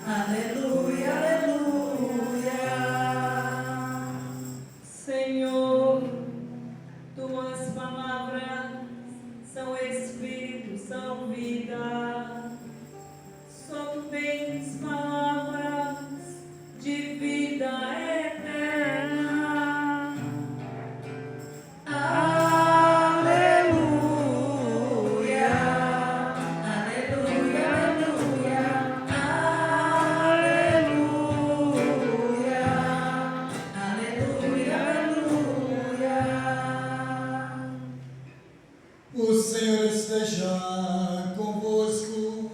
Aleluia, aleluia. Senhor, tuas palavras são espírito, são vida. Só tu tens palavras de vida eterna. Aleluia, aleluia, aleluia. Aleluia, aleluia, aleluia. O Senhor esteja convosco.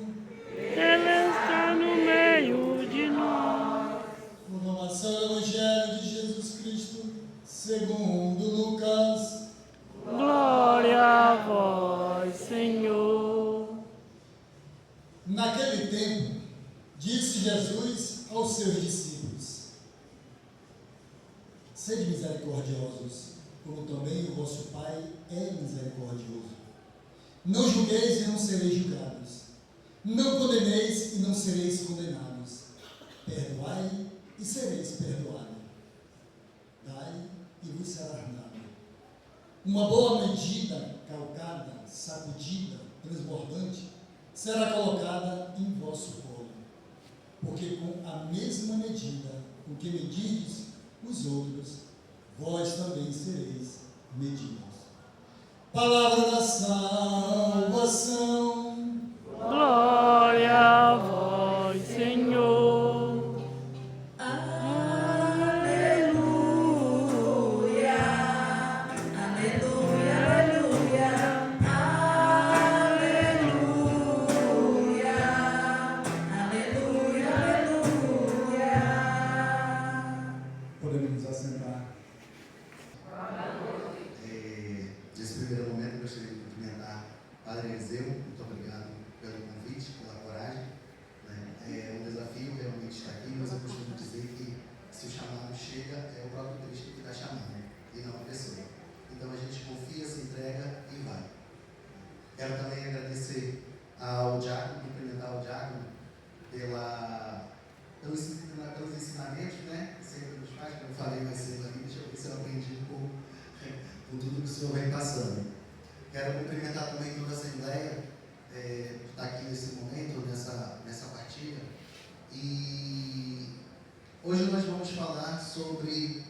Ele está no meio de nós. Proclamação do Evangelho de Jesus Cristo, segundo Lucas. Glória a vós, Senhor. Naquele tempo, disse Jesus aos seus discípulos: sede misericordiosos, como também o vosso Pai é misericordioso. Não julgueis e não sereis julgados. Não condeneis e não sereis condenados. Perdoai e sereis perdoados. Dai e vos será dado. Uma boa medida, calcada, sacudida, transbordante, será colocada em vosso colo. Porque com a mesma medida com que medirdes os outros, vós também sereis medidos. Palavra da salvação. Glória a vós, Senhor. Aleluia, aleluia, aleluia. Aleluia, aleluia, aleluia. Podemos nos assentar. Nesse primeiro momento, gostaria de cumprimentar o Padre Eliseu. Muito obrigado pelo convite, pela coragem. É um desafio realmente estar aqui, mas eu costumo dizer que se o chamado chega, é o próprio Cristo que está chamando, e não a pessoa. Então a gente confia, se entrega e vai. Quero também agradecer ao Diácono, cumprimentar o Diácono pelos ensinamentos, né? Sempre dos pais, como eu falei mais cedo ali, deixa eu ver se eu aprendi um pouco com tudo que o Senhor vem passando. Quero cumprimentar também toda a Assembleia por estar aqui nesse momento, nessa partilha. E hoje nós vamos falar sobre. Deixa eu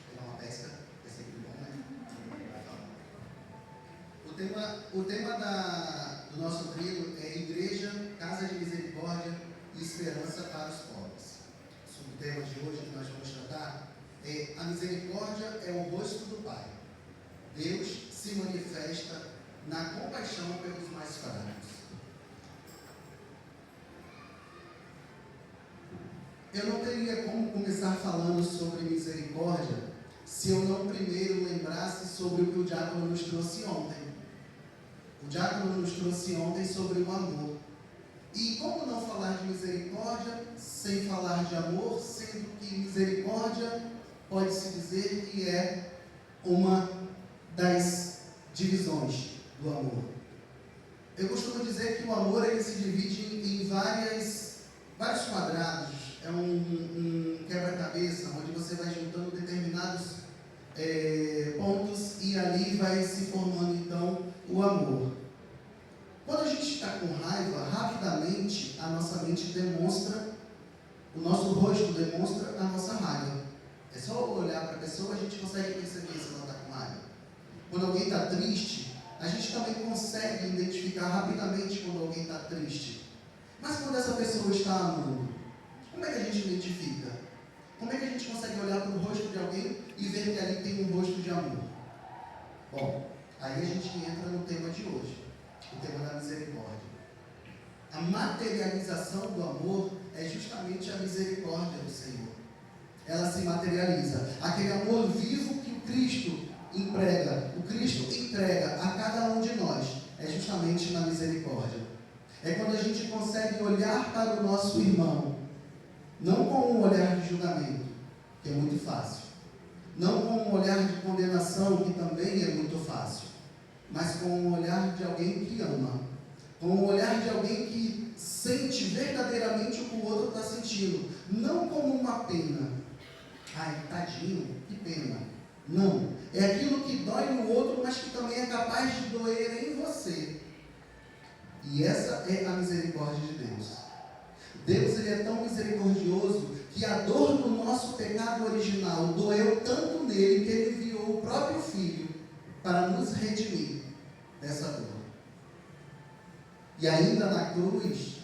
pegar uma pesca, é sempre bom, né? O tema do nosso trio é Igreja, Casa de Misericórdia e Esperança para os Pobres. O subtema de hoje que nós vamos tratar é: a misericórdia é o rosto do Pai. Deus se manifesta na compaixão pelos mais fracos. Eu não teria como começar falando sobre misericórdia se eu não primeiro lembrasse sobre o que o Diácono nos trouxe ontem. O Diácono nos trouxe ontem sobre o amor. E como não falar de misericórdia sem falar de amor, sendo que misericórdia pode-se dizer que é uma das divisões do amor. Eu costumo dizer que o amor ele se divide em vários quadrados. É um quebra-cabeça, onde você vai juntando determinados pontos e ali vai se formando então o amor. Quando a gente está com raiva, rapidamente a nossa mente demonstra, o nosso rosto demonstra a nossa raiva. É só olhar para a pessoa, a gente consegue perceber se ela está com raiva. Quando alguém está triste, a gente também consegue identificar rapidamente quando alguém está triste. Mas quando essa pessoa está amando, como é que a gente identifica? Como é que a gente consegue olhar para o rosto de alguém e ver que ali tem um rosto de amor? Bom, aí a gente entra no tema de hoje, o tema da misericórdia. A materialização do amor é justamente a misericórdia do Senhor. Ela se materializa. Aquele amor vivo que o Cristo entrega a cada um de nós, é justamente na misericórdia. É quando a gente consegue olhar para o nosso irmão, não com um olhar de julgamento, que é muito fácil, não com um olhar de condenação, que também é muito fácil, mas com um olhar de alguém que ama, com um olhar de alguém que sente verdadeiramente o que o outro está sentindo, não como uma pena. Ai, tadinho, que pena. Não, é aquilo que dói no outro, mas que também é capaz de doer em você. E essa é a misericórdia de Deus. Deus, ele é tão misericordioso que a dor do nosso pecado original doeu tanto nele que ele enviou o próprio Filho para nos redimir dessa dor. E ainda na cruz,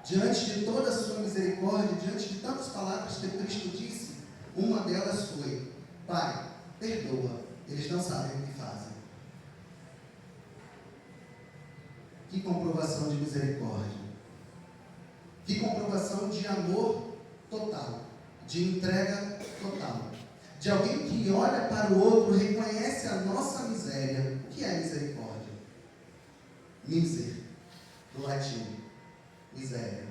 diante de toda a sua misericórdia, diante de tantas palavras que Cristo disse, uma delas foi: Pai, perdoa, eles não sabem o que fazem. Que comprovação de misericórdia. Que comprovação de amor total, de entrega total. De alguém que olha para o outro, reconhece a nossa miséria. O que é misericórdia? Miser, do latim, miséria.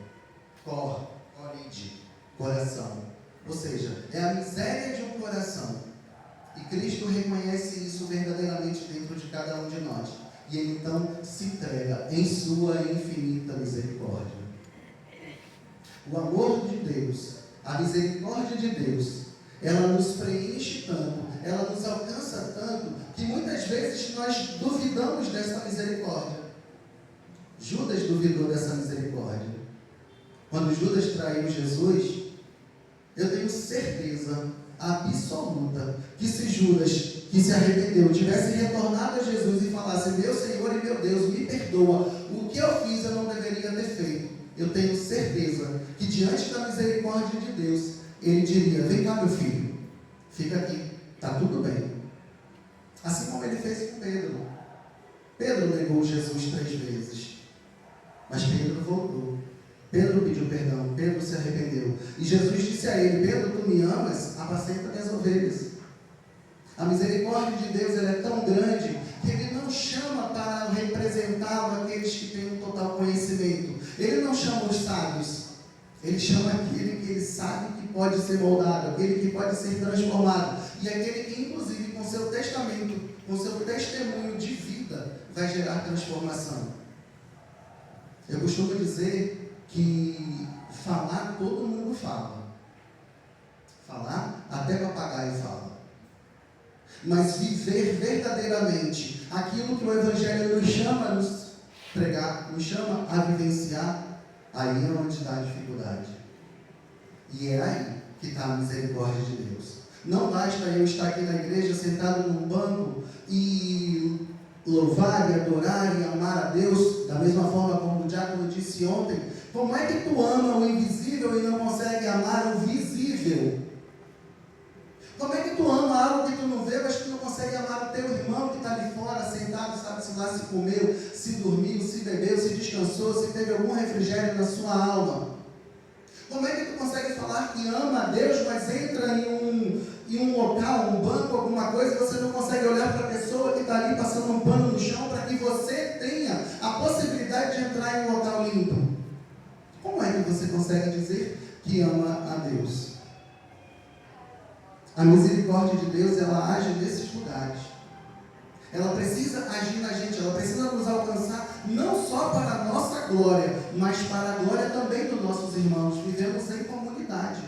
Coride, coração. Ou seja, é a miséria de um coração. E Cristo reconhece isso verdadeiramente dentro de cada um de nós. E Ele então se entrega em sua infinita misericórdia. O amor de Deus, a misericórdia de Deus, ela nos preenche tanto, ela nos alcança tanto, que muitas vezes nós duvidamos dessa misericórdia. Judas duvidou dessa misericórdia. Quando Judas traiu Jesus, eu tenho certeza absoluta que se Judas, que se arrependeu, tivesse retornado a Jesus e falasse: meu Senhor e meu Deus, me perdoa, o que eu fiz eu não deveria ter feito, eu tenho certeza que diante da misericórdia de Deus, ele diria: vem cá, meu filho, fica aqui, está tudo bem. Assim como ele fez com Pedro. Pedro negou Jesus 3 vezes, mas Pedro voltou. Pedro pediu perdão, Pedro se arrependeu. E Jesus disse a ele: Pedro, tu me amas? Apacenta minhas ovelhas. A misericórdia de Deus, ela é tão grande que Ele não chama para representá-lo aqueles que têm um total conhecimento. Ele não chama os sábios. Ele chama aquele que Ele sabe que pode ser moldado, aquele que pode ser transformado. E aquele que, inclusive, com seu testamento, com seu testemunho de vida, vai gerar transformação. Eu costumo dizer que falar todo mundo fala. Falar até papagaio fala. Mas viver verdadeiramente aquilo que o Evangelho nos chama a nos pregar, nos chama a vivenciar, aí é onde está a dificuldade. E é aí que está a misericórdia de Deus. Não basta eu estar aqui na igreja sentado num banco e louvar e adorar e amar a Deus, da mesma forma como o diácono disse ontem. Como é que tu ama o invisível e não consegue amar o visível? Como é que tu ama algo que tu não vê, mas que tu não consegue amar o teu irmão que está ali fora, sentado, sabe-se lá se comeu, se dormiu, se bebeu, se descansou, se teve algum refrigério na sua alma? Como é que tu consegue falar que ama a Deus, mas entra em um local, um banco, alguma coisa, e você não consegue olhar para a pessoa que está ali passando um pano no chão para que você tenha a possibilidade de entrar em um local limpo? Como é que você consegue dizer que ama a Deus? A misericórdia de Deus, ela age nesses lugares. Ela precisa agir na gente, ela precisa nos alcançar não só para a nossa glória, mas para a glória também dos nossos irmãos. Vivemos em comunidade.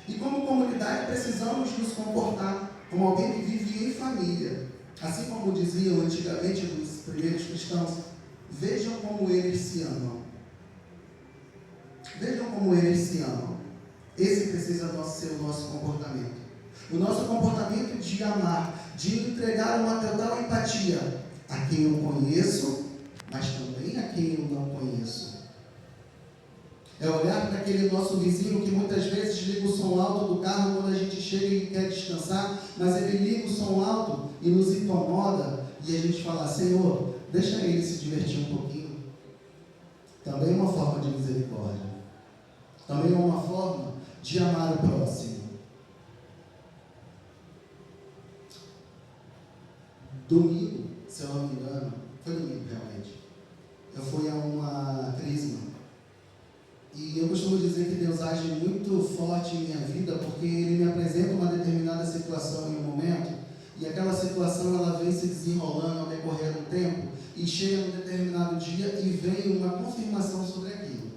E como comunidade precisamos nos comportar como alguém que vive em família. Assim como diziam antigamente os primeiros cristãos: vejam como eles se amam. Vejam como eles se amam. Esse precisa ser o nosso comportamento. O nosso comportamento de amar, de entregar uma total empatia a quem eu conheço, mas também a quem eu não conheço. É olhar para aquele nosso vizinho que muitas vezes liga o som alto do carro quando a gente chega e quer descansar, mas ele liga o som alto e nos incomoda, e a gente fala: Senhor, deixa ele se divertir um pouquinho. Também é uma forma de misericórdia. Também é uma forma de amar o próximo. Domingo, se eu não me engano, foi domingo realmente, eu fui a uma crisma. E eu costumo dizer que Deus age muito forte em minha vida, porque Ele me apresenta uma determinada situação em um momento, e aquela situação ela vem se desenrolando ao decorrer do tempo, e chega num determinado dia e vem uma confirmação sobre aquilo.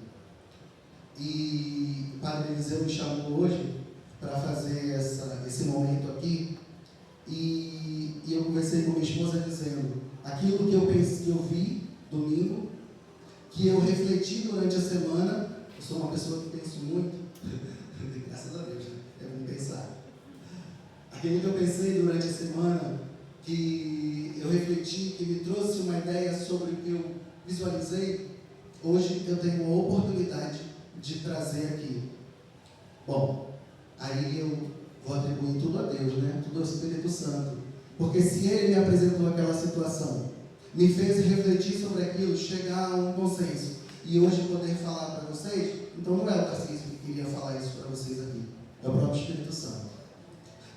Padre Eliseu me chamou hoje para fazer esse momento aqui, e eu conversei com minha esposa dizendo aquilo que eu pensei, que eu vi domingo, que eu refleti durante a semana. Eu sou uma pessoa que penso muito, graças a Deus, né? É bom pensar. Aquilo que eu pensei durante a semana, que eu refleti, que me trouxe uma ideia sobre o que eu visualizei, hoje eu tenho uma oportunidade de trazer aqui. Bom, aí eu vou atribuir tudo a Deus, né? Tudo ao Espírito Santo. Porque se Ele me apresentou aquela situação, me fez refletir sobre aquilo, chegar a um consenso, e hoje poder falar para vocês, então não é o Tarcísio que queria falar isso para vocês aqui, é o próprio Espírito Santo.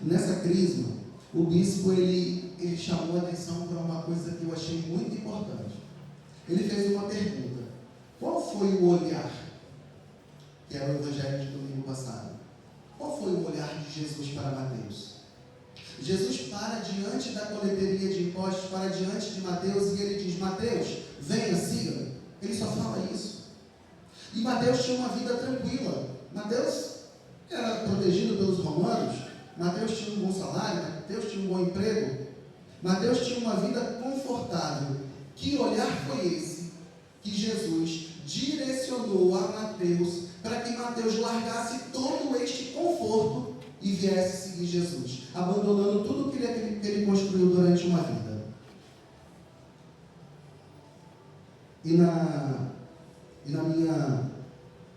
Nessa crisma, o bispo ele chamou a atenção para uma coisa que eu achei muito importante. Ele fez uma pergunta: qual foi o olhar, que era o evangelho de domingo passado, qual foi o olhar de Jesus para Mateus? Jesus para diante da coleteria de impostos, para diante de Mateus, e ele diz: Mateus, venha, siga-me. Ele só fala isso. E Mateus tinha uma vida tranquila. Mateus era protegido pelos romanos. Mateus tinha um bom salário. Mateus tinha um bom emprego. Mateus tinha uma vida confortável. Que olhar foi esse que Jesus direcionou a Mateus para que Mateus largasse todo este conforto e viesse seguir Jesus, abandonando tudo que ele construiu durante uma vida?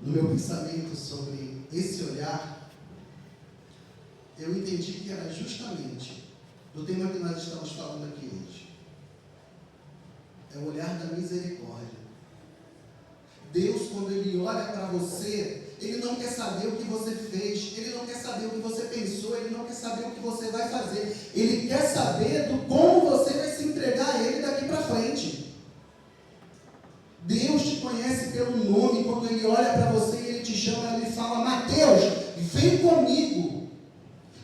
No meu pensamento sobre esse olhar, eu entendi que era justamente do tema que nós estamos falando aqui hoje. É o olhar da misericórdia. Deus, quando Ele olha para você, Ele não quer saber o que você fez, Ele não quer saber o que você pensou, Ele não quer saber o que você vai fazer. Ele quer saber do como você vai se entregar a Ele daqui para frente. Deus te conhece pelo nome. Quando Ele olha para você e Ele te chama, Ele fala: Mateus, vem comigo.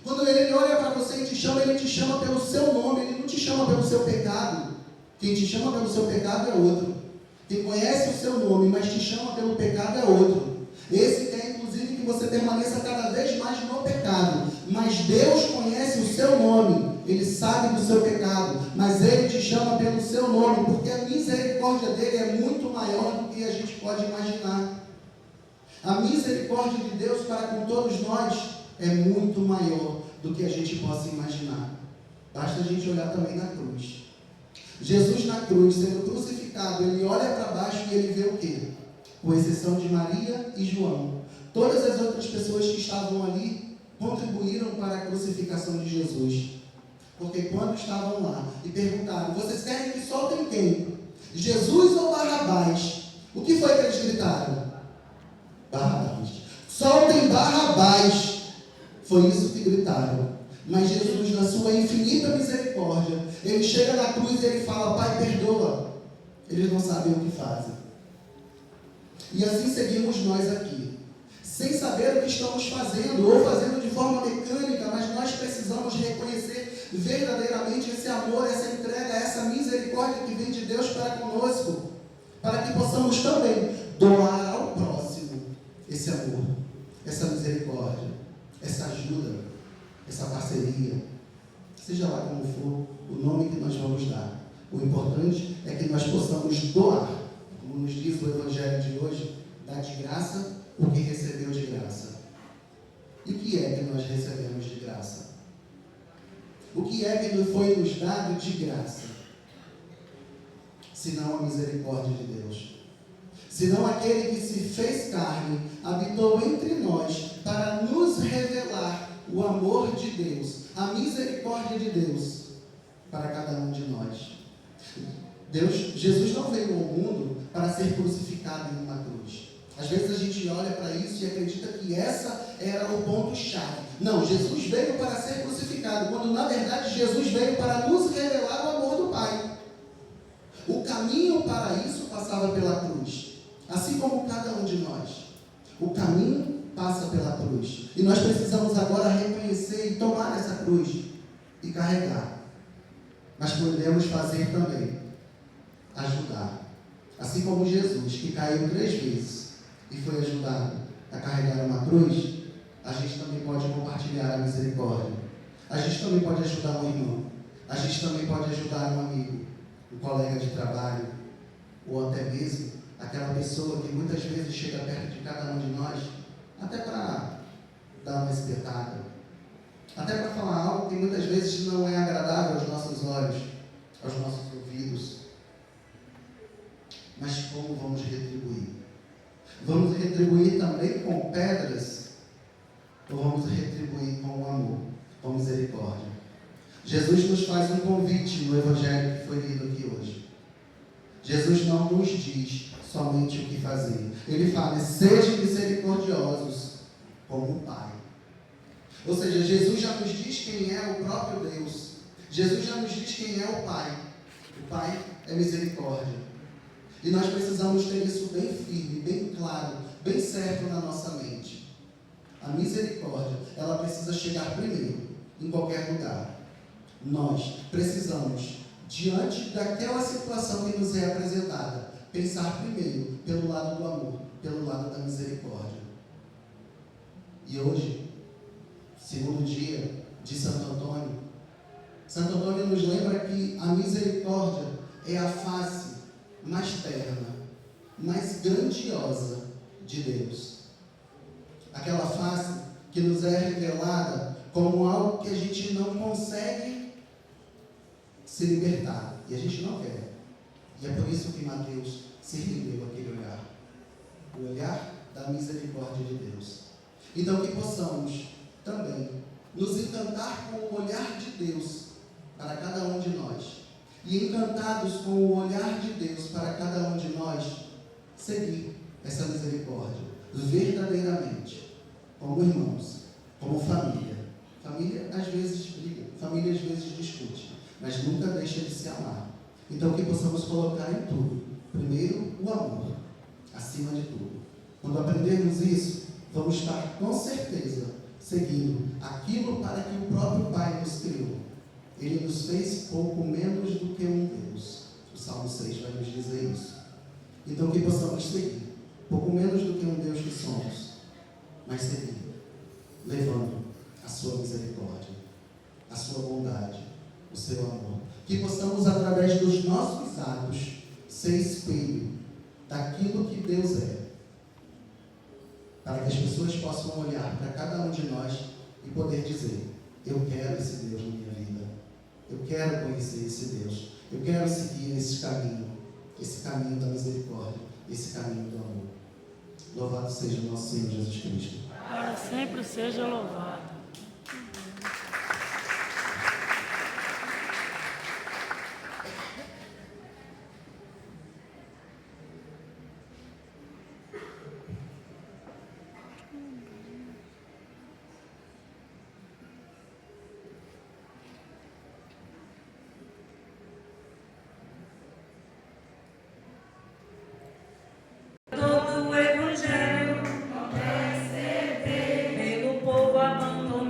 Quando Ele olha para você e te chama, Ele te chama pelo seu nome, Ele não te chama pelo seu pecado. Quem te chama pelo seu pecado é outro. Quem conhece o seu nome, mas te chama pelo pecado é outro. Esse quer inclusive que você permaneça cada vez mais no pecado. Mas Deus conhece o seu nome. Ele sabe do seu pecado, mas Ele te chama pelo seu nome, porque a misericórdia dEle é muito maior do que a gente pode imaginar. A misericórdia de Deus para com todos nós é muito maior do que a gente possa imaginar. Basta a gente olhar também na cruz. Jesus na cruz, sendo crucificado, Ele olha para baixo e Ele vê o quê? Com exceção de Maria e João, todas as outras pessoas que estavam ali contribuíram para a crucificação de Jesus. Porque quando estavam lá e perguntaram: vocês querem que soltem quem? Jesus ou Barrabás? O que foi que eles gritaram? Barrabás. Soltem Barrabás. Foi isso que gritaram. Mas Jesus, na sua infinita misericórdia, Ele chega na cruz e Ele fala: Pai, perdoa. Eles não sabem o que fazem. E assim seguimos nós aqui, sem saber o que estamos fazendo, ou fazendo de forma mecânica, mas nós precisamos reconhecer verdadeiramente esse amor, essa entrega, essa misericórdia que vem de Deus para conosco, para que possamos também doar ao próximo esse amor, essa misericórdia, essa ajuda, essa parceria, seja lá como for o nome que nós vamos dar. O importante é que nós possamos doar, como nos diz o Evangelho de hoje: dar de graça o que recebeu de graça. E o que é que nós recebemos de graça? O que é que foi nos dado de graça? Senão a misericórdia de Deus. Senão aquele que se fez carne, habitou entre nós para nos revelar o amor de Deus, a misericórdia de Deus para cada um de nós. Jesus não veio ao mundo para ser crucificado em uma cruz. Às vezes a gente olha para isso e acredita que essa era o ponto-chave. Não, Jesus veio para ser crucificado, quando na verdade Jesus veio para nos revelar o amor do Pai. O caminho para isso passava pela cruz, assim como cada um de nós. O caminho passa pela cruz. E nós precisamos agora reconhecer e tomar essa cruz e carregar. Mas podemos fazer também ajudar. Assim como Jesus, que caiu 3 vezes e foi ajudado a carregar carregar uma cruz, a gente também pode compartilhar a misericórdia. A gente também pode ajudar um irmão. A gente também pode ajudar um amigo, um colega de trabalho, ou até mesmo aquela pessoa que muitas vezes chega perto de cada um de nós, até para dar uma espetada, até para falar algo que muitas vezes não é agradável aos nossos olhos, aos nossos ouvidos. Mas como vamos retribuir? Vamos retribuir também com pedras? Ou vamos retribuir com o amor, com misericórdia? Jesus nos faz um convite no Evangelho que foi lido aqui hoje. Jesus não nos diz somente o que fazer. Ele fala: sejam misericordiosos como o Pai. Ou seja, Jesus já nos diz quem é o próprio Deus. Jesus já nos diz quem é o Pai. O Pai é misericórdia. E nós precisamos ter isso bem firme, bem claro, bem certo na nossa mente. A misericórdia, ela precisa chegar primeiro, em qualquer lugar. Nós precisamos, diante daquela situação que nos é apresentada, pensar primeiro pelo lado do amor, pelo lado da misericórdia. E hoje, segundo dia de Santo Antônio nos lembra que a misericórdia é a face mais terna, mais grandiosa de Deus. Aquela face que nos é revelada como algo que a gente não consegue se libertar, e a gente não quer. E é por isso que Mateus se rendeu àquele olhar, o olhar da misericórdia de Deus. Então que possamos também nos encantar com o olhar de Deus para cada um de nós, e encantados com o olhar de Deus para cada um de nós, seguir essa misericórdia verdadeiramente, como irmãos, como família. Família às vezes briga, família às vezes discute, mas nunca deixa de se amar. Então que possamos colocar em tudo, primeiro o amor, acima de tudo. Quando aprendermos isso, vamos estar com certeza seguindo aquilo para que o próprio Pai nos criou. Ele nos fez pouco menos do que um Deus. O Salmo 6 vai nos dizer isso. Então que possamos seguir, pouco menos do que um Deus que somos, mas seguir, levando a sua misericórdia, a sua bondade, o seu amor. Que possamos, através dos nossos atos, ser espelho daquilo que Deus é, para que as pessoas possam olhar para cada um de nós e poder dizer: eu quero esse Deus na minha vida, eu quero conhecer esse Deus, eu quero seguir esse caminho da misericórdia, esse caminho do amor. Louvado seja o nosso Senhor Jesus Cristo. Para sempre seja louvado. Todo o Evangelho, pelo povo abandonado.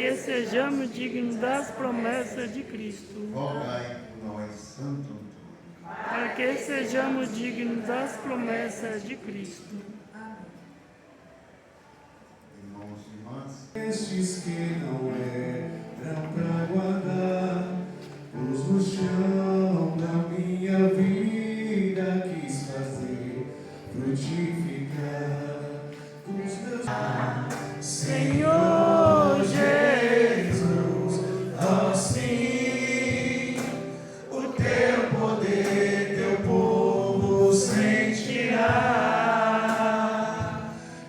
que sejamos dignos das promessas de Cristo. Rogai por nós, Santo Antônio. Para que sejamos dignos das promessas de Cristo. Irmãos e irmãs, Estes que não eram pra guardar, luz no chão da minha vida, quis fazer frutificar com os meus Senhor Jesus, assim o teu poder, teu povo sentirá.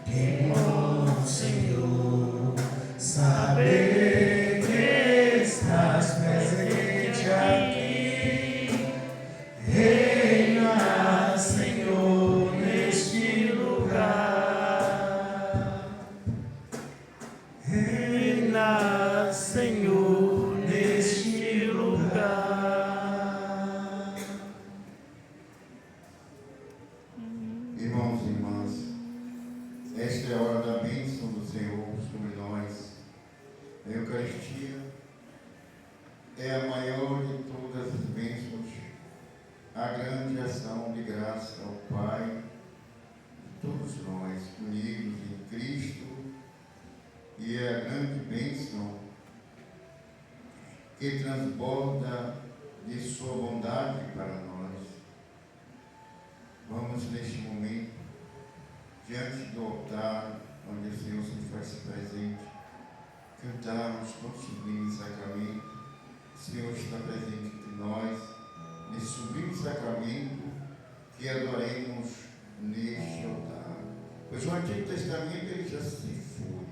Que bom, Senhor, saber que estás presente aqui. Reina, Senhor, neste lugar. reina, Senhor, neste lugar. irmãos e irmãs, esta é a hora da bênção do Senhor sobre nós. A Eucaristia é a maior de todas as bênçãos, a grande ação de graça ao Pai, todos nós unidos em Cristo, e é a grande bênção que transborda de sua bondade para nós. Vamos neste momento, diante do altar, onde o Senhor se faz presente, cantarmos com sublime sacramento. O Senhor está presente entre nós, nesse sublime sacramento, que adoremos neste altar. Pois o Antigo Testamento ele já se foi,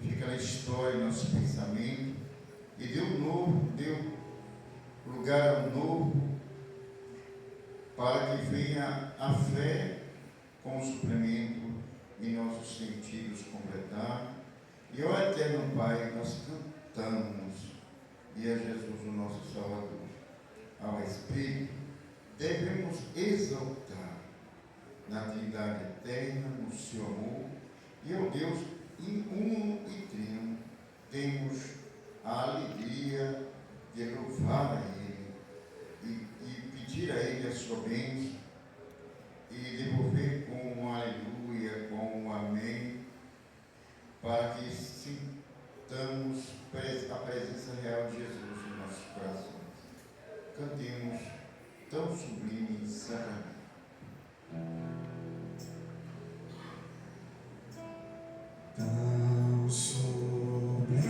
fica na história, no nosso pensamento, e deu lugar ao novo, para que venha a fé com o suplemento em nossos sentidos completar. E ao Eterno Pai nós cantamos, e a Jesus o nosso Salvador. Ao Espírito devemos exaltar na Trindade eterna, no seu amor, e ao Deus uno e trino temos a alegria de louvar a Ele e pedir a Ele a sua bênção e devolver com um aleluia, com um amém, para que sintamos a presença real de Jesus em nossos corações. Cantemos tão sublime sacramento. tão sublime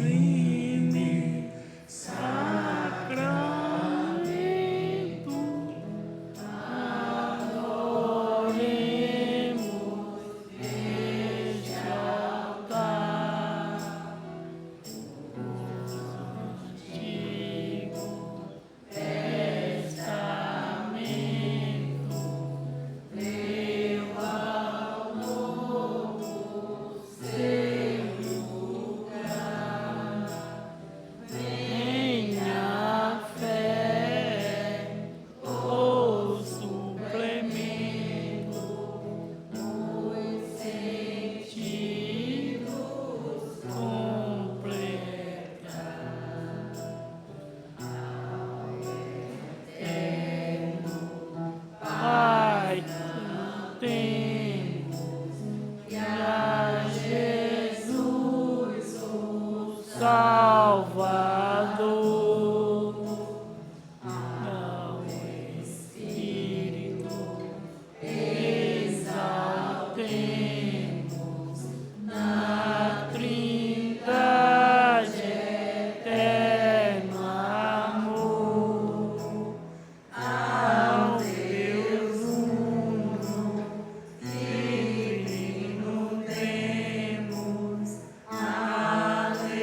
Sacramento, adoremos este altar, Antigo Testamento, leva ao novo seu lugar. Venha a fé, o suplemento, os sentidos completar. Ao Eterno Pai cantemos, e a Jesus o Salvador, ao Espírito exaltemos na Trindade eterno amor, ao Deus uno e trino demos alegria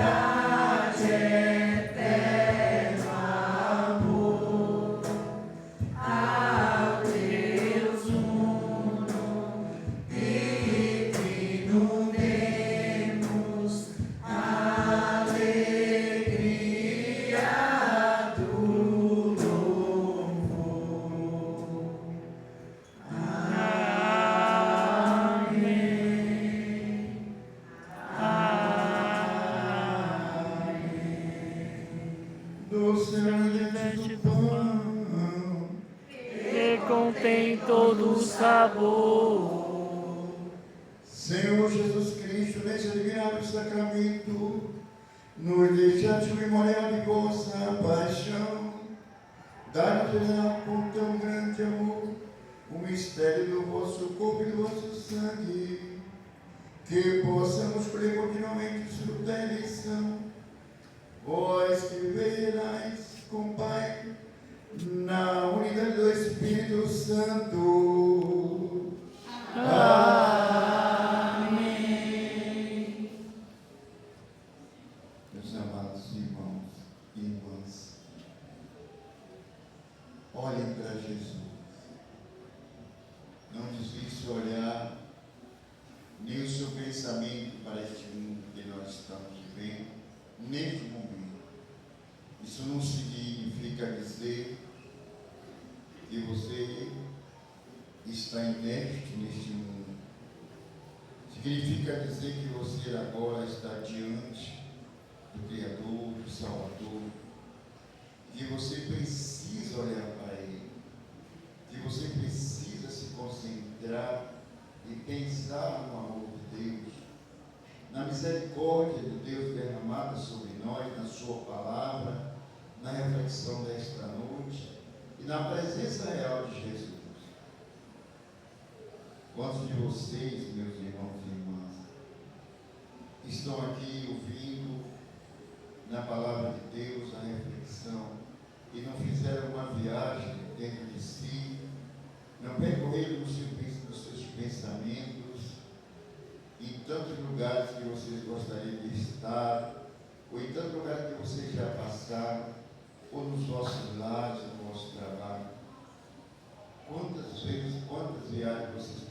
bondade eterna, amor ao Deus uno e trino demos alegria do louvor. Doce Veste do pão pão, que contém todo o sabor. Senhor Jesus Cristo, nesse admirável sacramento, nos deixaste o memorial de vossa paixão. Dá-nos revelar com tão grande amor o mistério do vosso corpo e do vosso sangue, que possamos colher continuamente o fruto da eleição. Vós que viverais com o Pai na unidade do Espírito Santo. Amém. Meus amados irmãos e irmãs, olhem para Jesus. Não desvie seu olhar, nem o seu pensamento para este mundo que nós estamos vivendo, neste momento. Isso não significa dizer que você está inerte neste mundo. Significa dizer que você agora está diante do Criador, do Salvador, que você precisa olhar para Ele, que você precisa se concentrar e pensar no amor de Deus, na misericórdia de Deus derramada sobre nós, na sua palavra, na reflexão desta noite e na presença real de Jesus. Quantos de vocês, meus irmãos e irmãs, estão aqui ouvindo na palavra de Deus a reflexão e não fizeram uma viagem dentro de si, não percorreram nos seus pensamentos em tantos lugares que vocês gostariam de estar, ou em tantos lugares que vocês já passaram, ou nos vossos lares, no vosso trabalho? Quantas vezes, quantas viagens vocês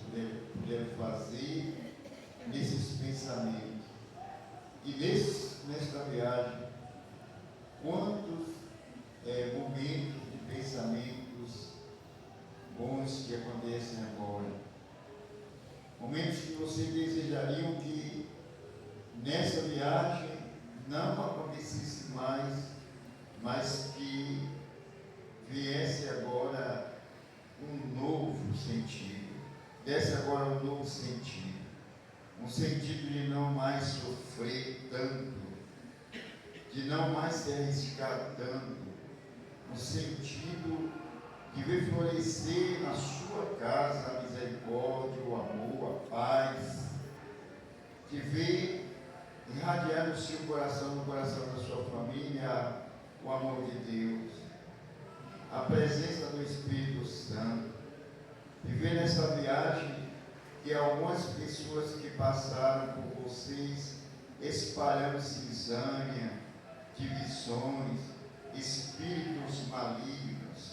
puderam fazer nesses pensamentos? E nesta viagem, quantos momentos de pensamentos bons que acontecem agora? Momentos que vocês desejariam que nessa viagem não acontecesse mais, mas que viesse agora um novo sentido, desse agora um novo sentido, um sentido de não mais sofrer tanto, de não mais se arriscar tanto, um sentido de ver florescer na sua casa a misericórdia, o amor, a paz, de ver irradiar no seu coração, no coração da sua família, o amor de Deus, a presença do Espírito Santo. Viver nessa viagem que algumas pessoas que passaram por vocês espalhando cisalha, divisões, espíritos malignos,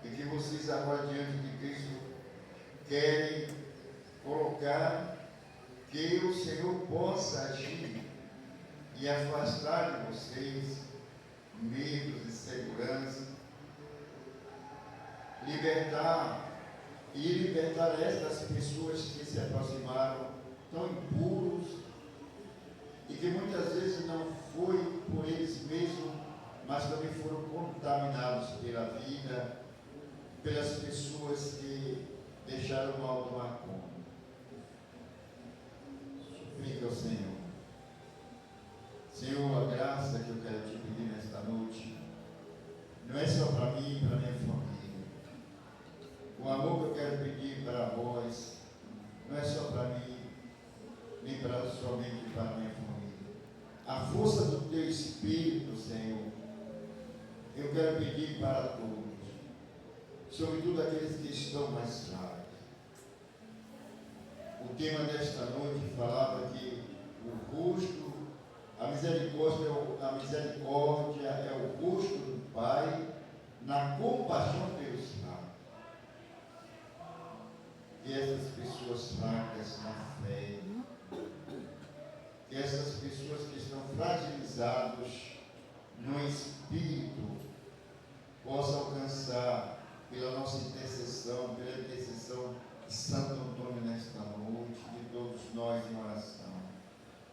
e que vocês agora diante de Cristo querem colocar que o Senhor possa agir e afastar de vocês medos, insegurança, libertar estas pessoas que se aproximaram tão impuros e que muitas vezes não foi por eles mesmos, mas também foram contaminados pela vida, pelas pessoas que deixaram o mal tomar conta. Suplica ao Senhor. Senhor, a graça que eu quero te pedir nesta noite não é só para mim e para minha família. O amor que eu quero pedir para vós não é só para mim, nem para somente para minha família. A força do teu Espírito, Senhor, eu quero pedir para todos, sobretudo aqueles que estão mais fracos. O tema desta noite falava que o rosto A misericórdia é o rosto do Pai na compaixão pelos fracos. E essas pessoas fracas na fé, que essas pessoas que estão fragilizadas no espírito, possam alcançar pela nossa intercessão, pela intercessão de Santo Antônio nesta noite, de todos nós em oração,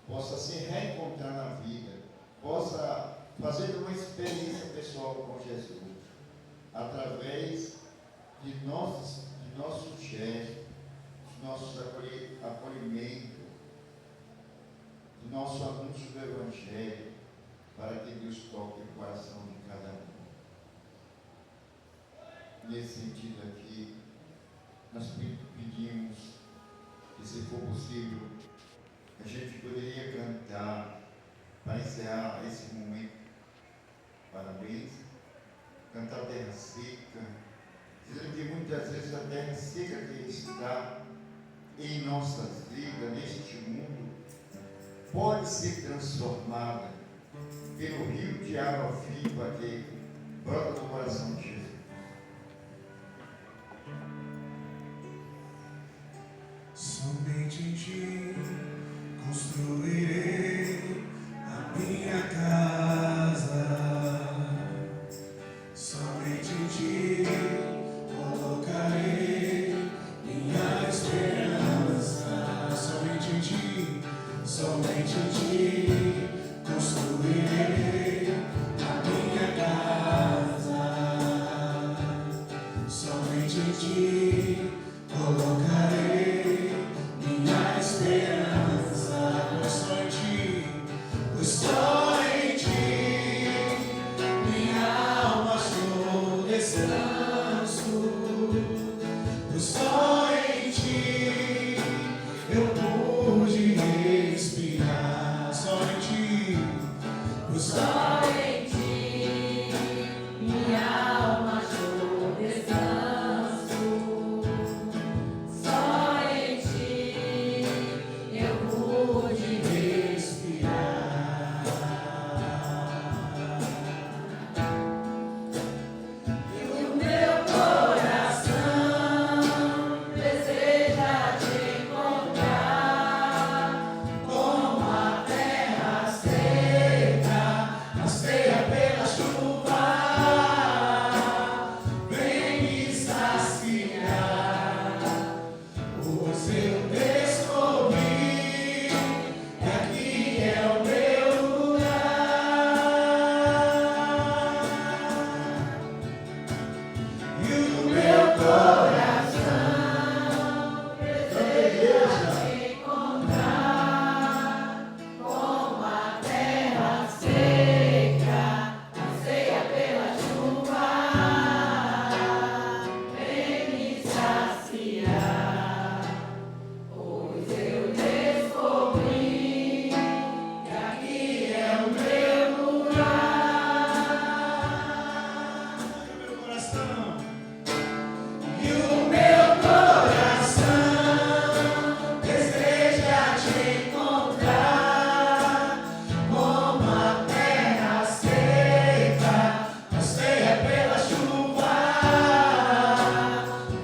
possa se reencontrar na vida, possa fazer uma experiência pessoal com Jesus, através de nossos gestos, de nossos acolhimentos, do nosso anúncio do Evangelho, para que Deus toque o coração de cada um. Nesse sentido aqui, nós pedimos que, se for possível, a gente poderia cantar, para encerrar esse momento, parabéns, cantar Terra Seca, dizendo que muitas vezes a terra seca que está em nossas vidas, neste mundo, pode ser transformada pelo rio de água viva que brota do coração de Jesus. Somente em ti construirei a minha casa. Somente em ti colocarei minha esperança. Somente em ti construirei a minha casa. Somente em ti colocarei minha esperança. Pois só em ti minha alma achou descanso. Pois só em ti eu pude respirar. Só em ti, pois só em ti minha alma achou descanso. Só em ti eu pude respirar. e o meu coração deseja te encontrar como a terra seca, Anseia pela chuva, vem me saciar. Pois eu descobri que aqui é o meu lugar. E o meu coração deseja te encontrar como a terra seca, anseia pela chuva, vem me saciar. Pois eu descobri que aqui é o meu lugar. meu coração. E o meu coração deseja te encontrar como a terra seca, anseia pela chuva,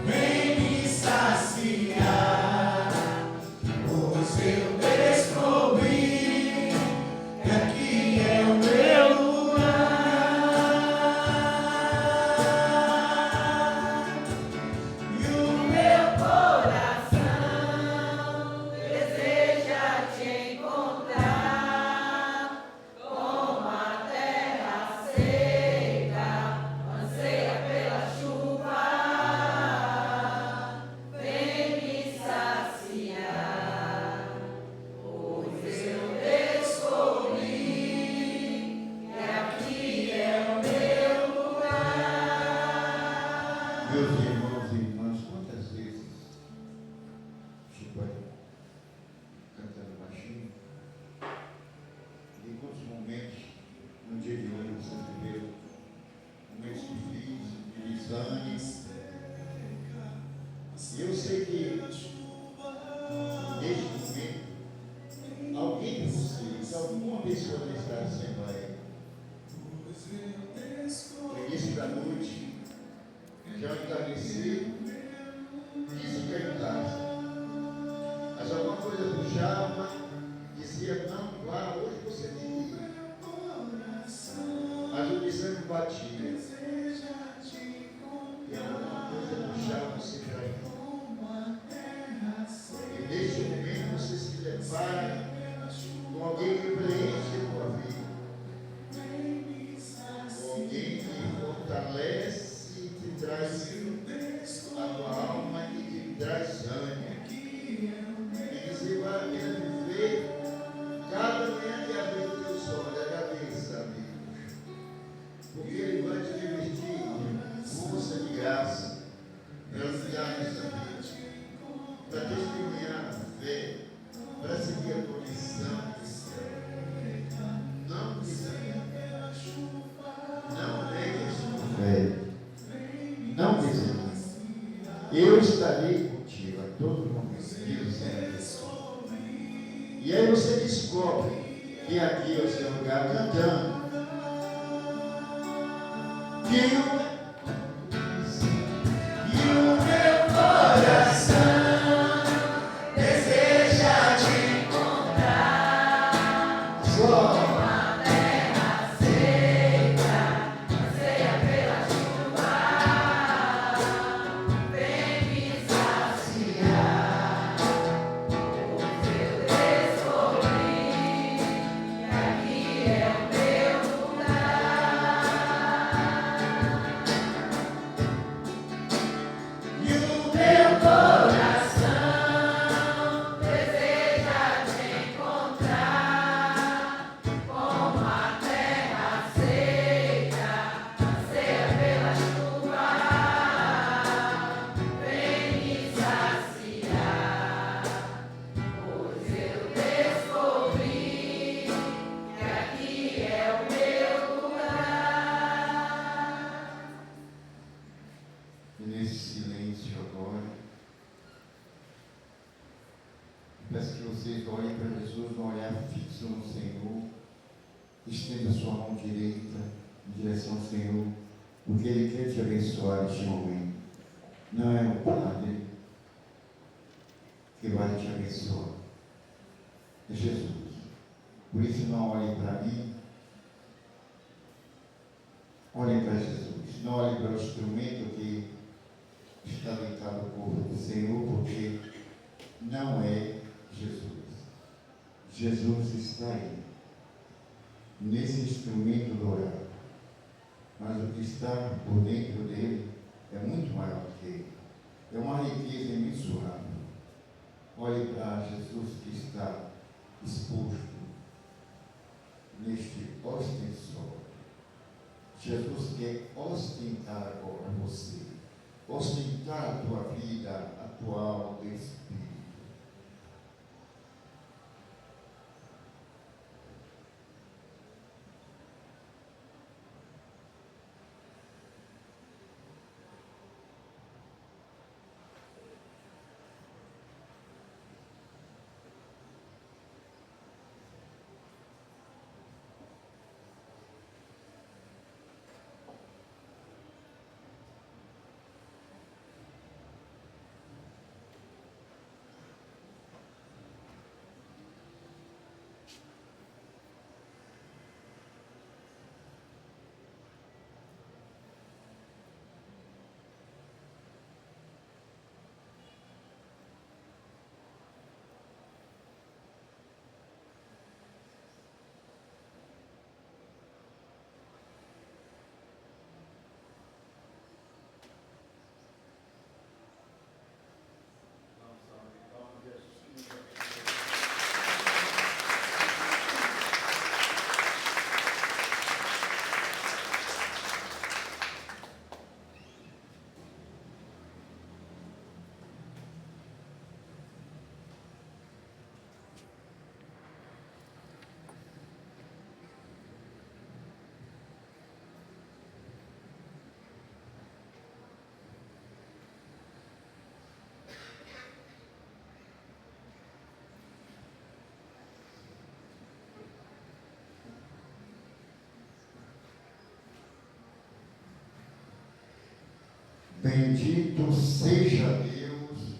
vem me saciar. Pois eu descobri que aqui é o meu lugar. E o meu Coração deseja te encontrar como a terra seca, anseia pela chuva, vem me saciar. Pois eu descobri que aqui é o meu lugar. Meus irmãos e irmãs, quantas vezes você pode cantando baixinho? Em quantos momentos no dia de hoje você viveu momentos difíceis, de desânimo? E eu sei que neste momento alguém de vocês, alguma pessoa da Assembleia. No início da noite, já entardecer, disse que era em casa. Mas alguma coisa puxava, dizia, não, vá, hoje você tem que ir. Mas o desânimo batia. E alguma coisa puxava você para ir. E neste momento você se depara com alguém que preenche a tua vida. Com alguém que fortalece e te traz a tua alma e te traz ânimo. E que você vai apenas viver cada manhã de abrir o teu sol, agradeça a Deus. Porque Ele vai te revestir de força de graça para ampliar essa vida, para testemunhar a fé, para seguir a tua missão cristã. Não desanime. Não negue a sua fé. Não desanime. Eu estarei contigo a todo momento, diz o Senhor. E aí você descobre que aqui é o seu lugar cantando. Que o meu coração deseja te encontrar. Só. Peço que vocês olhem para Jesus, um olhar fixo no Senhor. Estenda sua mão direita em direção ao Senhor, porque Ele quer te abençoar neste momento. Não é o Padre que vai te abençoar, é Jesus. Por isso, não olhem para mim, olhem para Jesus. Não olhem para o instrumento que está deitado no corpo do Senhor, porque não é Jesus. Jesus está aí, nesse instrumento dourado. Mas o que está por dentro dele é muito maior que ele. É uma riqueza imensurável. Olhe para Jesus que está exposto neste ostensório. Jesus quer ostentar agora você. Ostentar a tua vida, a tua alma, o teu espírito. Bendito seja Deus,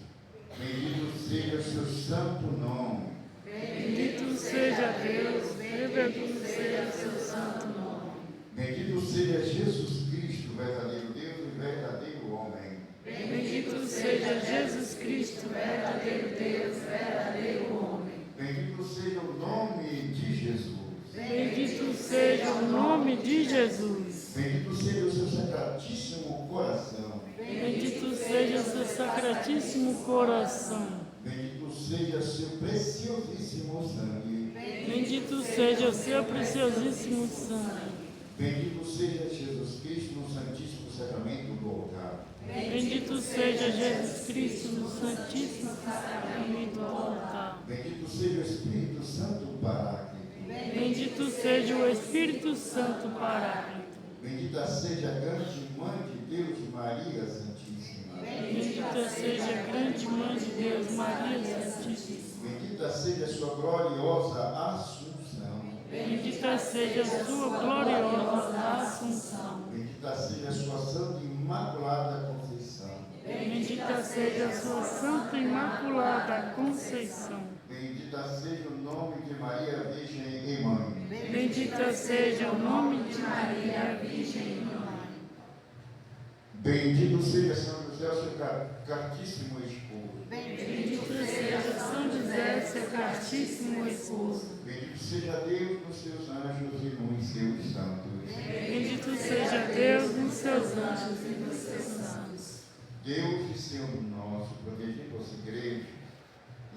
bendito seja o seu santo nome. Bendito seja Deus, bendito seja o seu santo nome. Bendito seja Jesus Cristo, verdadeiro Deus e verdadeiro homem. Bendito seja Jesus Cristo, verdadeiro Deus, verdadeiro homem. Bendito seja o nome de Jesus. Bendito seja o nome de Jesus. Bendito seja o seu sacratíssimo coração. Bendito seja o seu sacratíssimo coração. Bendito seja o seu preciosíssimo sangue. Bendito seja o seu preciosíssimo sangue. Bendito seja Jesus Cristo no Santíssimo Sacramento do altar. Bendito seja Jesus Cristo no Santíssimo Sacramento do altar. Bendito seja o Espírito Santo Paráclito. Bendito seja o Espírito Santo Paráclito. Bendita seja a grande Mãe de Deus, Maria Santíssima. Bendita seja a grande Mãe de Deus, Maria Santíssima. Bendita seja a sua gloriosa Assunção. Bendita seja a sua gloriosa Assunção. Bendita seja a sua Santa e Imaculada Conceição. Bendita seja a sua Santa e Imaculada Conceição. Bendita seja o nome de Maria Virgem e Mãe. Bendita seja o nome de Maria, Virgem e Mãe. Bendito seja São José, seu castíssimo esposo. Bendito seja São José, seu castíssimo esposo. Bendito seja Deus nos seus anjos e nos seus santos. Bendito seja Deus nos seus anjos e nos seus santos. Deus e Senhor nosso, protegei vossa igreja,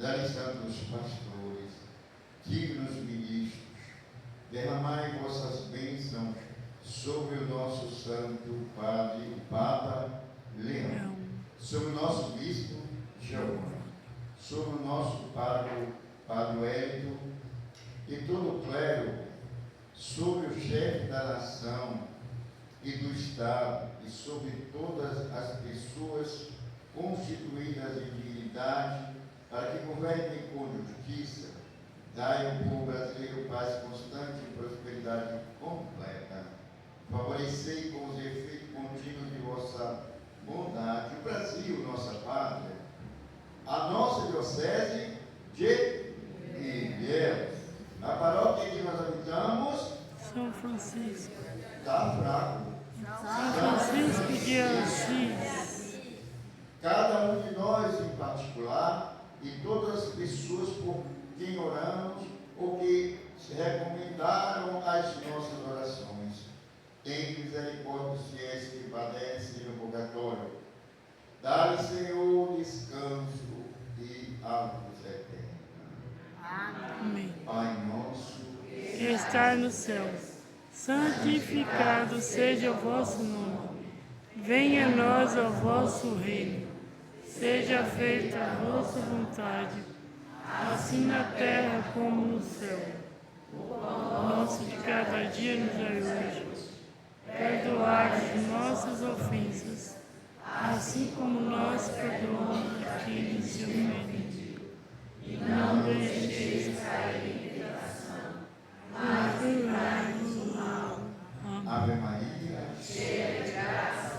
dai santos pastores, dignos ministros, derramai vossas bênçãos sobre o nosso santo Padre, o Papa Leão, sobre o nosso bispo Giovanni, sobre o nosso Padre Hélio e todo o clero, sobre o chefe da nação e do Estado e sobre todas as pessoas constituídas em dignidade, para que governem com justiça, dai ao povo brasileiro paz constante e prosperidade completa. Favorecei com os efeitos contínuos de vossa bondade o Brasil, nossa pátria, a nossa diocese de Ilhéus, a paróquia que nós habitamos. São Francisco. Está fraco. São Francisco de Assis. Cada um de nós em particular e todas as pessoas por quem oramos ou que se recomendaram as nossas orações. Tem misericórdia dos fiéis que padecem no purgatório. Dá-lhe, Senhor, descanso e a luz eterna. Amém. Pai nosso, Que está no céu, santificado seja o vosso nome. Venha a nós o vosso reino. Seja feita a vossa vontade, assim na terra como no céu. O nosso de cada dia nos dai hoje. Perdoai as nossas ofensas, assim como nós perdoamos a quem nos ofende. E não deixeis cair em tentação, mas livrai-nos do mal. Amém. Ave Maria,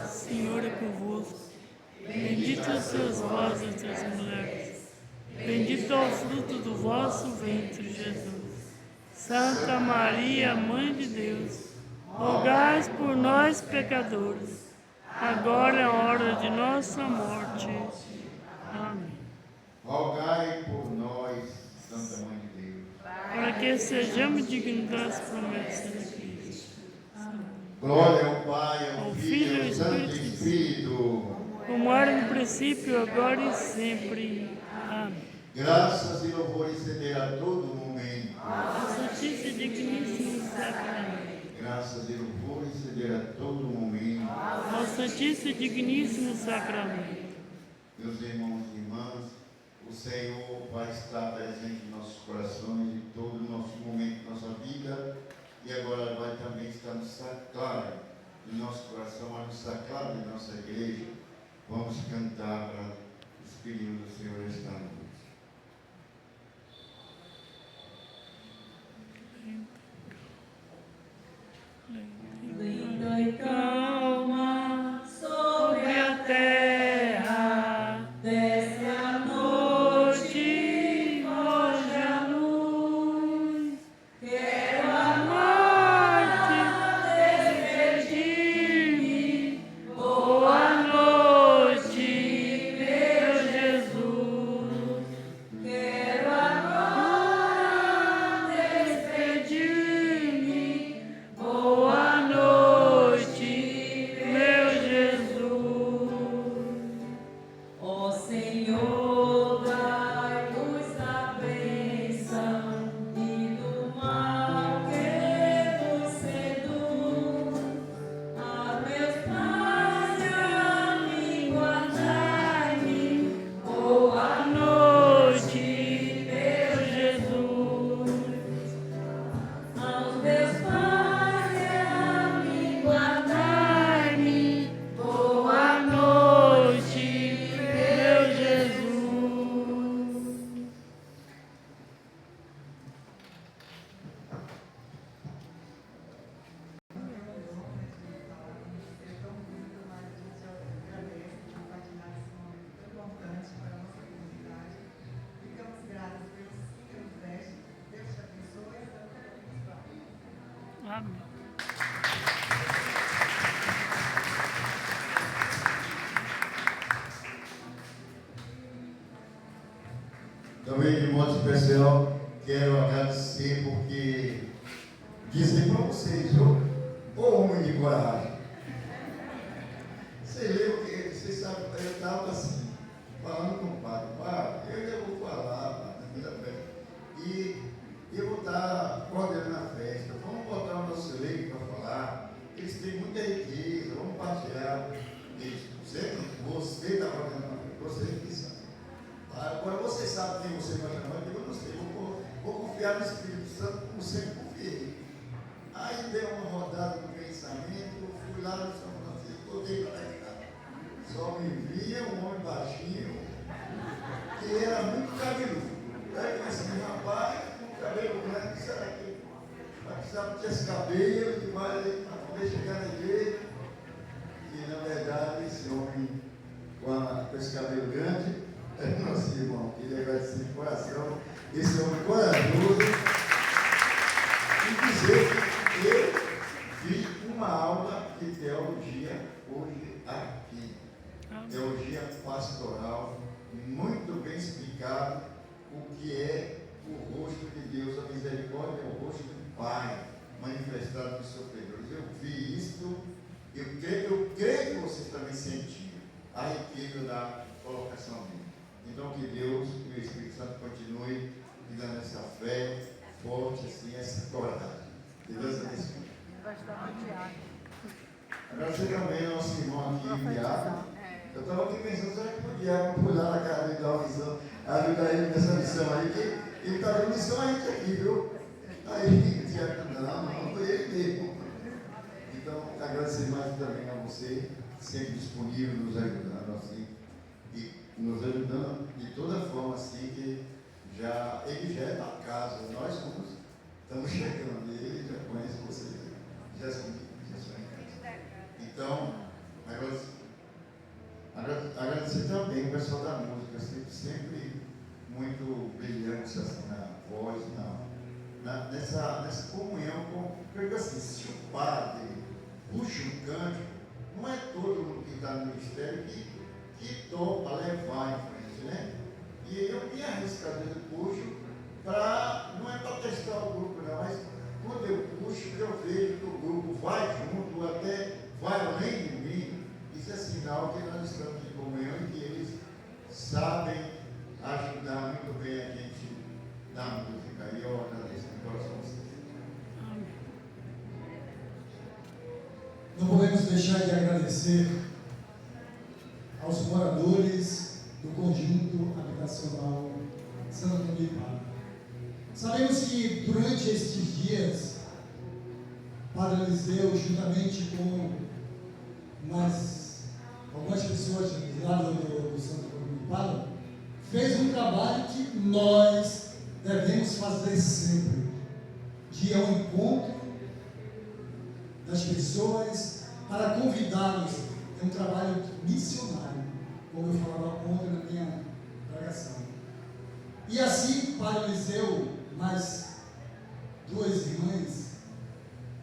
Senhor é convosco. Bendita sois vós entre as mulheres. Bendito é o fruto do vosso ventre, Jesus. Santa Maria, Mãe de Deus, rogai por nós, pecadores, agora é a hora de nossa morte. Amém. rogai por nós, Santa Mãe de Deus. Para que sejamos dignos das promessas de Cristo. Glória ao Pai, ao Ao Filho e ao Filho e Santo ao Espírito. Espírito. Como era no princípio, agora e sempre. Amém. Graças e louvores se dê a todo momento. Ao Santíssimo e Digníssimo Sacramento. Graças e louvores se dê a todo momento. Ao Santíssimo e Digníssimo Sacramento. Meus irmãos e irmãs, o Senhor vai estar presente em nossos corações em todo o nosso momento da nossa vida e agora vai também estar no sacrário do nosso coração, no sacrário da nossa igreja. Vamos cantar para despedir do Senhor esta noite. Lenta e calma sobre a terra. Amém. Também, de modo especial, quero agradecer porque dizer para vocês, ô homem de coragem. Vocês sabem, eu estava assim, falando com o padre, eu já vou falar, e eu vou estar coordenando a festa, vamos botar o nosso elenco para falar, eles têm muita riqueza, vamos partilhar isso. Você está coordenando a festa, você que sabe. Agora você sabe quem você vai chamar, eu não sei, vou confiar no Espírito Santo como sempre confiei. Aí deu uma rodada do pensamento, fui lá no São Francisco, voltei para cá. Só me via um homem baixinho, que era muito cabeludo. Aí eu pensei, rapaz, com cabelo grande, será que vai precisar ter esse cabelo demais para poder chegar na igreja? E na verdade, esse homem com esse cabelo grande, é nosso irmão, queria agradecer de coração esse homem corajoso e dizer que eu fiz uma aula de teologia hoje aqui. Teologia pastoral, muito bem explicado o que é o rosto de Deus, a misericórdia é o rosto do Pai, manifestado nos sofredores. Eu vi isso, eu creio que vocês também sentiram a riqueza da colocação dele. Então que Deus, que o Espírito Santo continue me dando essa fé forte, assim, essa coragem. Que Deus abençoe. Agradecer também ao nosso irmão aqui, o Diabo. Eu estava aqui pensando, será que o Diabo pular na cara dele, dar uma missão, ajudar ele nessa missão aí, que ele está dando missão a gente aqui, viu? Aí o Diabo, não, foi ele mesmo. Então, agradecer mais também a você, sempre disponível, nos ajudando assim, e nos ajudando de toda forma assim, que ele já é da casa, nós estamos chegando, ele já conhece vocês, já são em casa. Então, agradecer também o pessoal da música, sempre muito brilhante assim, na voz, nessa comunhão, porque assim, se o padre puxa um cântico, não é todo mundo que está no ministério que topa levar em frente, né? E eu me arrisco, às vezes puxo, não é para testar o grupo não, mas quando eu puxo, eu vejo que o grupo vai junto, até vai além de mim, isso é sinal que nós estamos em comunhão e que eles sabem ajudar muito bem a gente na música. E eu agradeço de coração a vocês. Não podemos deixar de agradecer aos moradores do conjunto habitacional Santo Antônio de Pádua. Sabemos que durante estes dias, Padre Eliseu, juntamente com algumas pessoas lá do Santo Antônio de Pádua, fez um trabalho que nós devemos fazer sempre, de ir ao encontro das pessoas para convidá-los. É um trabalho missionário, como eu falava ontem na minha pregação. E assim, Padre Eliseu, mais duas irmãs,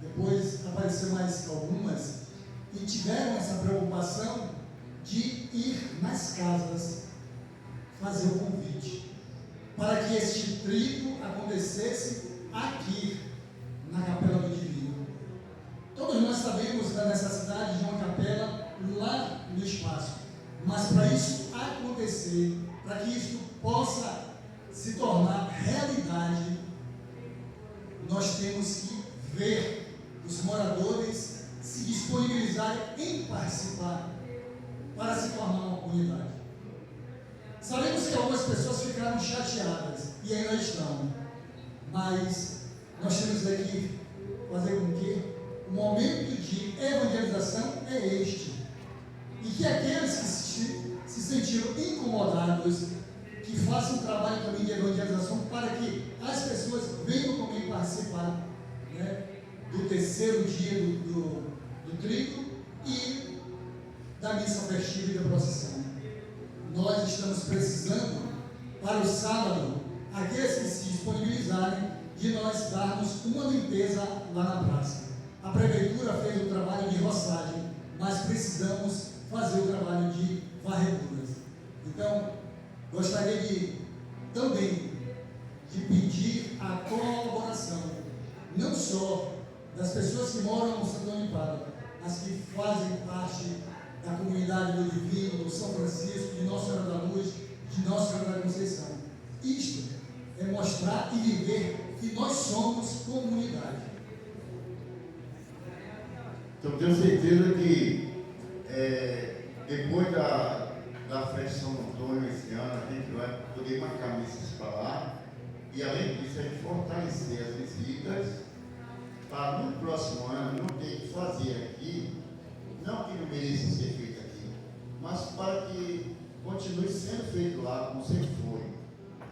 depois apareceram mais algumas, e tiveram essa preocupação de ir nas casas fazer o convite, para que este trigo acontecesse aqui, na Capela do Divino. Todos nós sabemos da necessidade de uma capela lá no espaço, mas para isso acontecer, para que isso possa se tornar realidade, nós temos que ver os moradores se disponibilizarem em participar para se tornar uma comunidade. Sabemos que algumas pessoas ficaram chateadas e ainda estão, mas nós temos aqui fazer com que o momento de evangelização é este, e que aqueles que se sentiram incomodados, que façam um trabalho também de evangelização para que as pessoas venham também participar, né, do terceiro dia do trigo e da missa festiva e da procissão. Nós estamos precisando, para o sábado, aqueles que se disponibilizarem, de nós darmos uma limpeza lá na praça. A prefeitura fez o trabalho de roçagem, mas precisamos fazer o trabalho de varreduras. Então, gostaria também de pedir a colaboração, não só das pessoas que moram no Santo Antônio de Pádua, as que fazem parte da comunidade do Divino, do São Francisco, de Nossa Senhora da Luz, de Nossa Senhora da Conceição. Isto é mostrar e viver que nós somos comunidade. Então, tenho certeza que depois da festa de São Antônio esse ano, a gente vai poder marcar missas para lá e, além disso, a gente fortalecer as visitas para no próximo ano não ter que fazer aqui, não que não mereça ser feito aqui, mas para que continue sendo feito lá como sempre foi.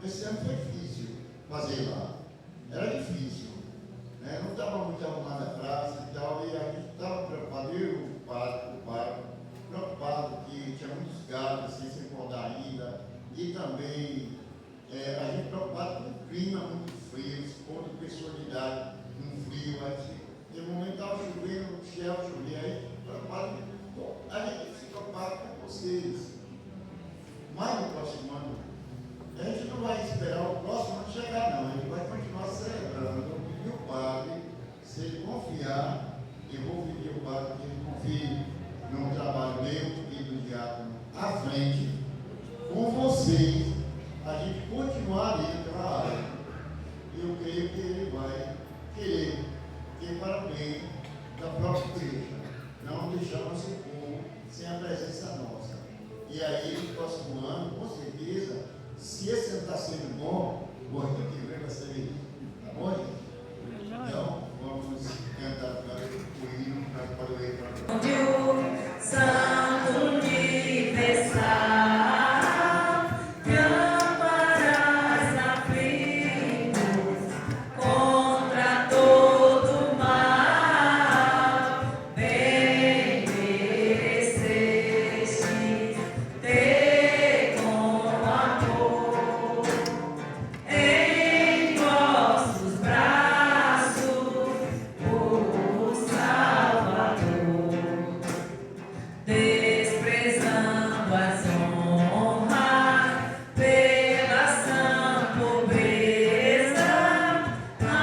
Esse ano foi difícil fazer lá, era difícil, né? Não estava muito arrumada a praça e tal, e a gente estava preocupado, eu e o padre, preocupado que tinha muitos gatos sem se acordar ainda, e também a gente preocupado com o clima muito frio, esse ponto de pessoa de idade, um frio, aí no momento estava chovendo, chovia, aí preocupado, a gente se preocupado com vocês. Mas no próximo ano, a gente não vai esperar o próximo ano chegar, não, a gente vai continuar celebrando. Eu pedi o padre, se ele confiar, eu vou pedir o padre que ele confie no trabalho meu e do diácono à frente, com vocês, a gente continuar ali naquela área. Eu creio que ele vai querer ter para o bem da própria igreja, não deixar nosso povo sem a presença nossa. E aí, no próximo ano, com certeza, se esse ano está sendo bom, o ano que vem vai ser, tá bom, gente? Então, vamos cantar o hino para o padroeiro. Santo universal, que amparas aflitos contra todo mal, bem mereceste ter com amor em vossos braços o Salvador. Desprezando as honras pela sã pobreza, a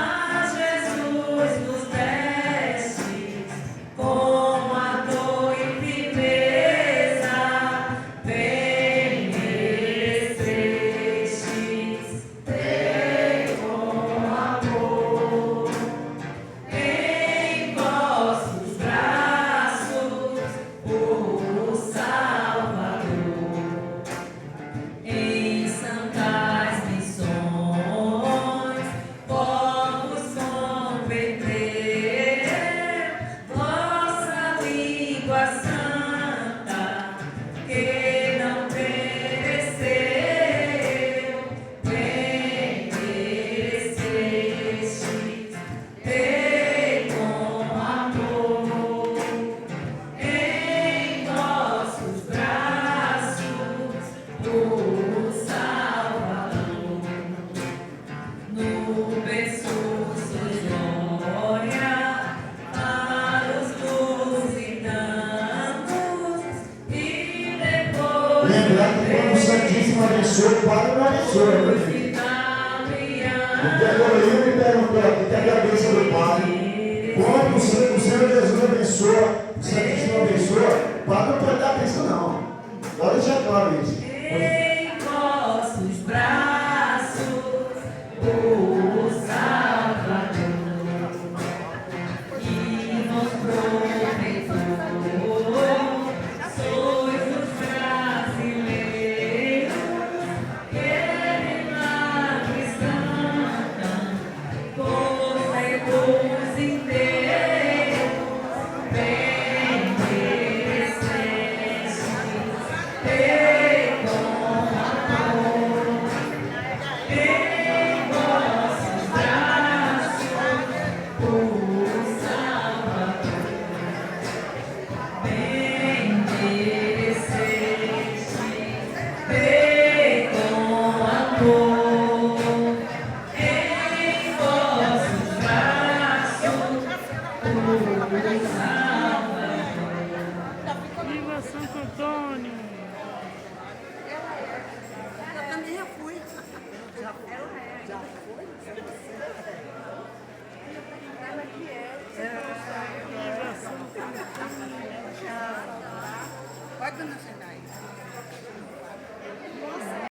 Jesus nos deste com a dor e firmeza, bem merecestes ter com amor em vossos braços o Salvador. Em santas missões, povos converter, vossa língua santa, que não pereceu, bem merecestes ter com amor em vossos braços o Salvador. No berço sois glória para os lusitanos e depois Lembrando que quando o Santíssimo abençoa, o Padre não abençoa, meu filho. Porque agora eu me perguntou aqui, cadê a bênção do Padre? Quando o Senhor Jesus abençoa, o Santíssimo abençoa, o Padre não pode dar bênção, não. Pode deixar claro isso. em vossos braços o Salvador, e vos protetor, sois os brasileiros que milagres cantam, por inteiros, bem merecestes ter com amor em vossos braços o Salvador. くなさい。